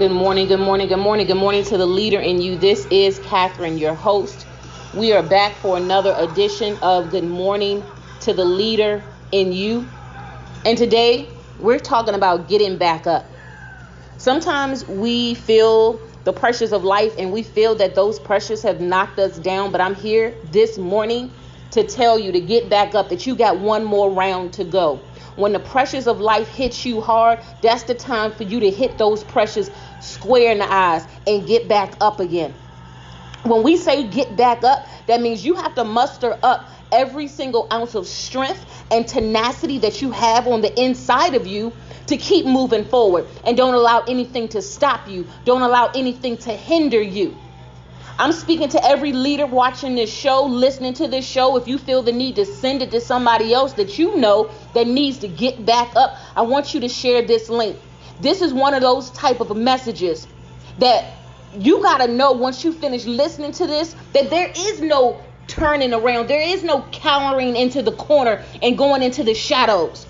Good morning, good morning, good morning, good morning to the leader in you. This is Catherine, your host. We are back for another edition of Good Morning to the Leader in You. And today we're talking about getting back up. Sometimes we feel the pressures of life and we feel that those pressures have knocked us down. But I'm here this morning to tell you to get back up, that you got one more round to go. When the pressures of life hit you hard, that's the time for you to hit those pressures square in the eyes and get back up again. When we say get back up, that means you have to muster up every single ounce of strength and tenacity that you have on the inside of you to keep moving forward, and don't allow anything to stop you. Don't allow anything to hinder you. I'm speaking to every leader watching this show, listening to this show. If you feel the need to send it to somebody else that you know that needs to get back up, I want you to share this link. This is one of those type of messages that you got to know once you finish listening to this, that there is no turning around. There is no cowering into the corner and going into the shadows.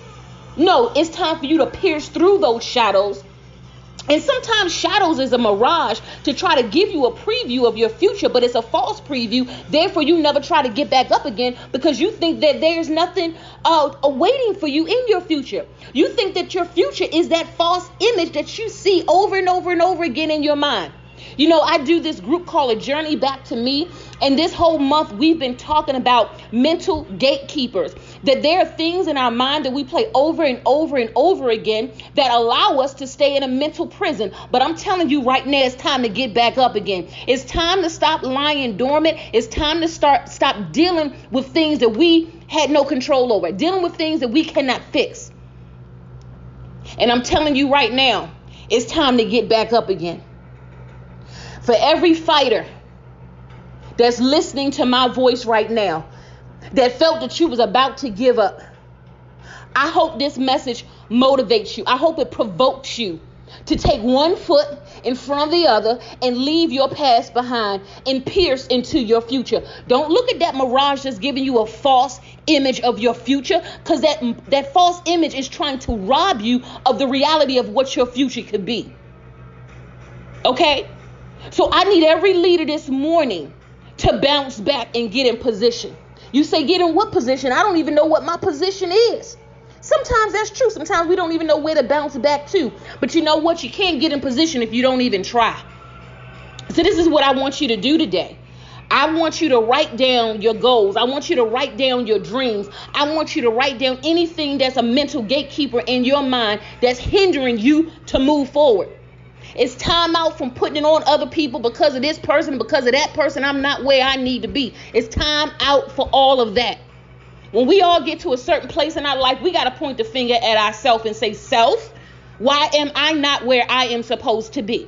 No, it's time for you to pierce through those shadows. And sometimes shadows is a mirage to try to give you a preview of your future, but it's a false preview. Therefore, you never try to get back up again because you think that there's nothing awaiting for you in your future. You think that your future is that false image that you see over and over and over again in your mind. You know, I do this group called A Journey Back to Me. And this whole month, we've been talking about mental gatekeepers, that there are things in our mind that we play over and over and over again that allow us to stay in a mental prison. But I'm telling you right now, it's time to get back up again. It's time to stop lying dormant. It's time to stop dealing with things that we had no control over, dealing with things that we cannot fix. And I'm telling you right now, it's time to get back up again. For every fighter that's listening to my voice right now, that felt that you was about to give up, I hope this message motivates you. I hope it provokes you to take one foot in front of the other and leave your past behind and pierce into your future. Don't look at that mirage that's giving you a false image of your future, because that false image is trying to rob you of the reality of what your future could be. Okay? So I need every leader this morning to bounce back and get in position. You say, get in what position? I don't even know what my position is. Sometimes that's true. Sometimes we don't even know where to bounce back to. But you know what? You can't get in position if you don't even try. So this is what I want you to do today. I want you to write down your goals. I want you to write down your dreams. I want you to write down anything that's a mental gatekeeper in your mind that's hindering you to move forward. It's time out from putting it on other people because of this person, because of that person. I'm not where I need to be. It's time out for all of that. When we all get to a certain place in our life, we got to point the finger at ourselves and say, self, why am I not where I am supposed to be?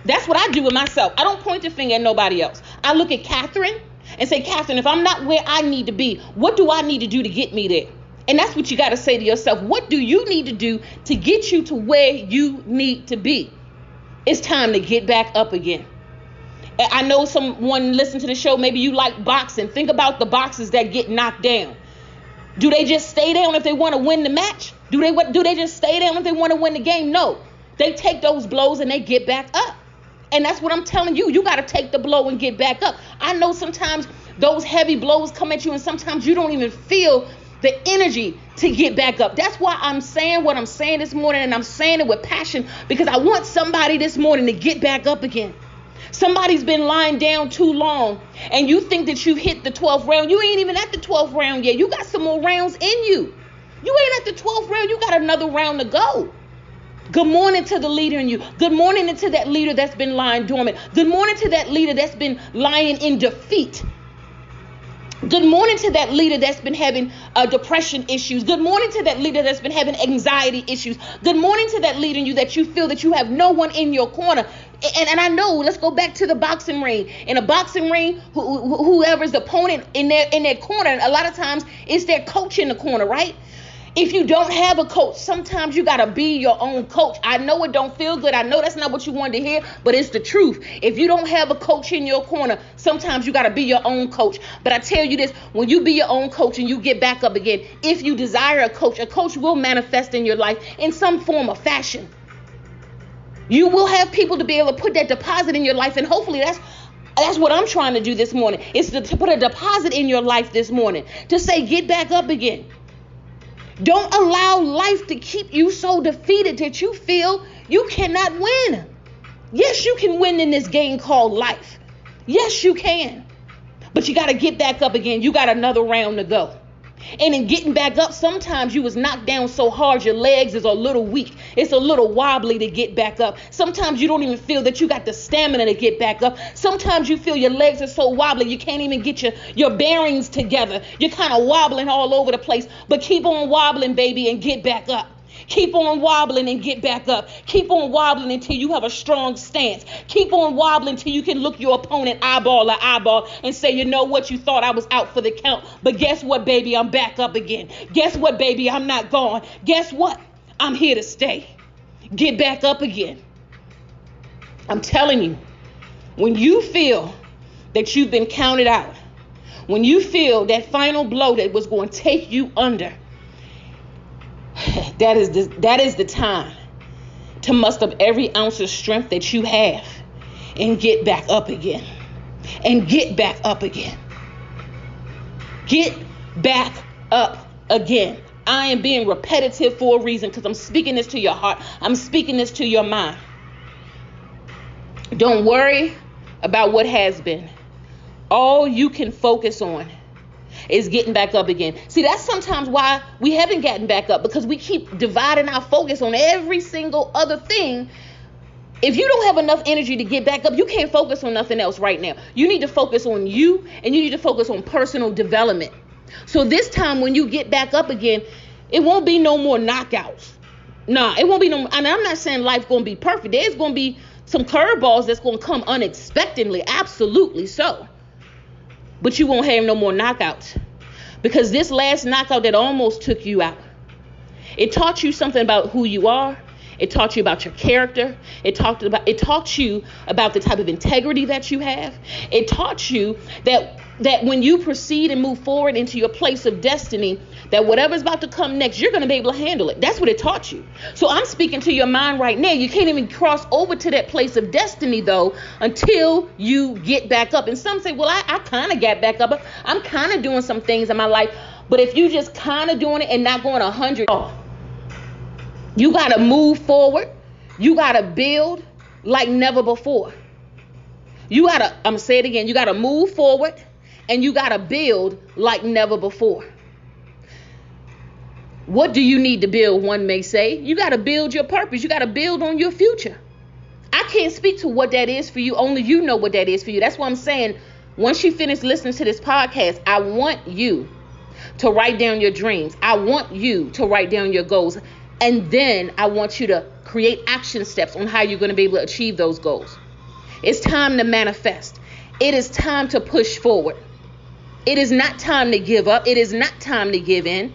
That's what I do with myself. I don't point the finger at nobody else. I look at Catherine and say, Catherine, if I'm not where I need to be, what do I need to do to get me there? And that's what you got to say to yourself. What do you need to do to get you to where you need to be? It's time to get back up again. I know someone listen to the show. Maybe you like boxing. Think about the boxers that get knocked down. Do they just stay down if they want to win the match? Do they just stay down if they want to win the game? No. They take those blows and they get back up. And that's what I'm telling you. You got to take the blow and get back up. I know sometimes those heavy blows come at you and sometimes you don't even feel the energy to get back up. That's why I'm saying what I'm saying this morning, and I'm saying it with passion because I want somebody this morning to get back up again. Somebody's been lying down too long and you think that you hit the 12th round. You ain't even at the 12th round yet. You got some more rounds in you. You ain't at the 12th round. You got another round to go. Good morning to the leader in you. Good morning to that leader that's been lying dormant. Good morning to that leader that's been lying in defeat. Good morning to that leader that's been having depression issues. Good morning to that leader that's been having anxiety issues. Good morning to that leader in you that you feel that you have no one in your corner. And I know, let's go back to the boxing ring. In a boxing ring, whoever's the opponent in their corner, a lot of times it's their coach in the corner, right? If you don't have a coach, sometimes you got to be your own coach. I know it don't feel good. I know that's not what you wanted to hear, but it's the truth. If you don't have a coach in your corner, sometimes you got to be your own coach. But I tell you this, when you be your own coach and you get back up again, if you desire a coach will manifest in your life in some form or fashion. You will have people to be able to put that deposit in your life. And hopefully that's what I'm trying to do this morning, is to put a deposit in your life this morning, to say, get back up again. Don't allow life to keep you so defeated that you feel you cannot win. Yes, you can win in this game called life. Yes, you can. But you got to get back up again. You got another round to go. And in getting back up, sometimes you was knocked down so hard your legs is a little weak. It's a little wobbly to get back up. Sometimes you don't even feel that you got the stamina to get back up. Sometimes you feel your legs are so wobbly you can't even get your bearings together. You're kind of wobbling all over the place. But keep on wobbling, baby, and get back up. Keep on wobbling and get back up. Keep on wobbling until you have a strong stance. Keep on wobbling until you can look your opponent eyeball to eyeball and say, you know what, you thought I was out for the count. But guess what, baby? I'm back up again. Guess what, baby? I'm not gone. Guess what? I'm here to stay. Get back up again. I'm telling you, when you feel that you've been counted out, when you feel that final blow that was going to take you under, that is the time to muster up every ounce of strength that you have and get back up again. And get back up again. Get back up again. I am being repetitive for a reason, because I'm speaking this to your heart. I'm speaking this to your mind. Don't worry about what has been. All you can focus on is getting back up again. See, that's sometimes why we haven't gotten back up, because we keep dividing our focus on every single other thing. If you don't have enough energy to get back up, you can't focus on nothing else right now. You need to focus on you, and you need to focus on personal development. So this time when you get back up again, it won't be no more knockouts. Nah, it won't be no, and I'm not saying life's going to be perfect. There's going to be some curveballs that's going to come unexpectedly. Absolutely so. But you won't have no more knockouts, because this last knockout that almost took you out, it taught you something about who you are. It taught you about your character. It taught you about the type of integrity that you have. It taught you that when you proceed and move forward into your place of destiny, that whatever's about to come next, you're going to be able to handle it. That's what it taught you. So I'm speaking to your mind right now. You can't even cross over to that place of destiny, though, until you get back up. And some say, well, I kind of got back up. I'm kind of doing some things in my life. But if you just kind of doing it and not going 100 off, you got to move forward. You got to build like never before. I'm going to say it again. You got to move forward, and you got to build like never before. What do you need to build? One may say, you got to build your purpose. You got to build on your future. I can't speak to what that is for you. Only you know what that is for you. That's why I'm saying, once you finish listening to this podcast, I want you to write down your dreams. I want you to write down your goals. And then I want you to create action steps on how you're going to be able to achieve those goals. It's time to manifest. It is time to push forward. It is not time to give up. It is not time to give in.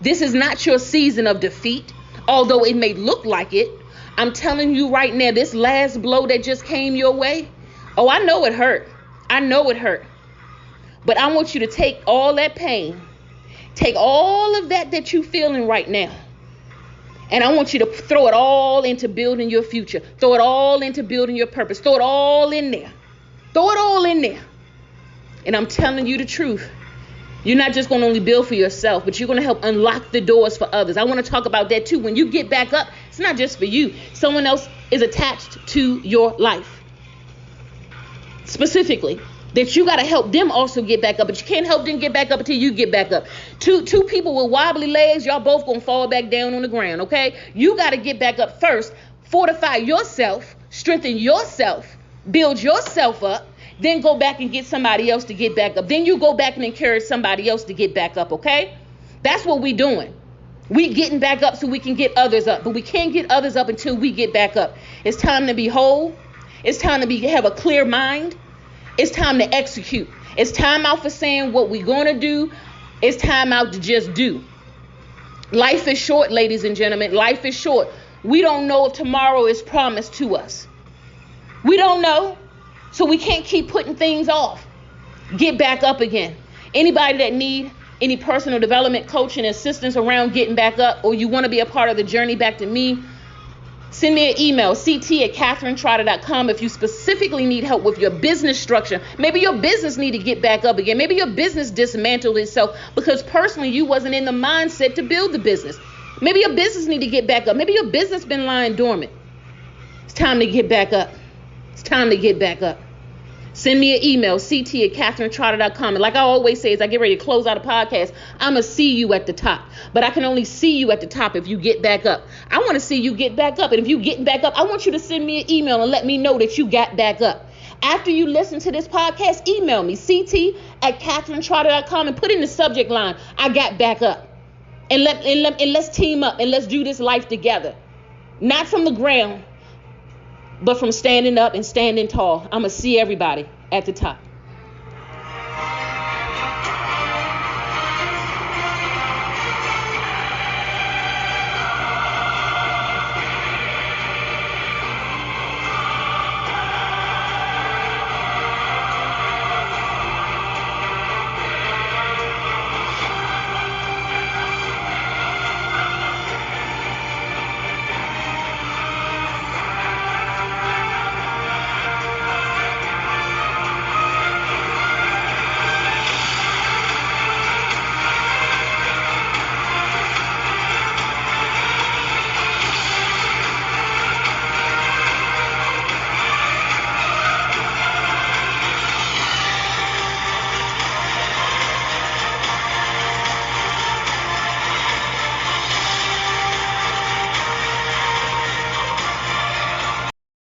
This is not your season of defeat, although it may look like it. I'm telling you right now, this last blow that just came your way, oh, I know it hurt. I know it hurt. But I want you to take all that pain, take all of that you're feeling right now, and I want you to throw it all into building your future. Throw it all into building your purpose. Throw it all in there. Throw it all in there. And I'm telling you the truth. You're not just going to only build for yourself, but you're going to help unlock the doors for others. I want to talk about that too. When you get back up, it's not just for you. Someone else is attached to your life. Specifically, that you got to help them also get back up. But you can't help them get back up until you get back up. Two people with wobbly legs, y'all both going to fall back down on the ground, okay? You got to get back up first. Fortify yourself. Strengthen yourself. Build yourself up. Then go back and get somebody else to get back up. Then you go back and encourage somebody else to get back up, okay? That's what we doing. We getting back up so we can get others up. But we can't get others up until we get back up. It's time to be whole. It's time to have a clear mind. It's time to execute. It's time out for saying what we're going to do. It's time out to just do. Life is short, ladies and gentlemen. Life is short. We don't know if tomorrow is promised to us. We don't know. So we can't keep putting things off. Get back up again. Anybody that need any personal development, coaching, assistance around getting back up, or you want to be a part of the journey back to me, Send me an email, ct@catherinetrotter.com, if you specifically need help with your business structure. Maybe your business need to get back up again. Maybe your business dismantled itself because personally you wasn't in the mindset to build the business. Maybe your business need to get back up. Maybe your business been lying dormant. It's time to get back up. It's time to get back up. Send me an email, ct@catherinetrotter.com. And like I always say, as I get ready to close out a podcast, I'm going to see you at the top. But I can only see you at the top if you get back up. I want to see you get back up. And if you get back up, I want you to send me an email and let me know that you got back up. After you listen to this podcast, email me, ct@catherinetrotter.com, and put in the subject line, I got back up. And let's team up and let's do this life together. Not from the ground, but from standing up and standing tall. I'm going to see everybody at the top.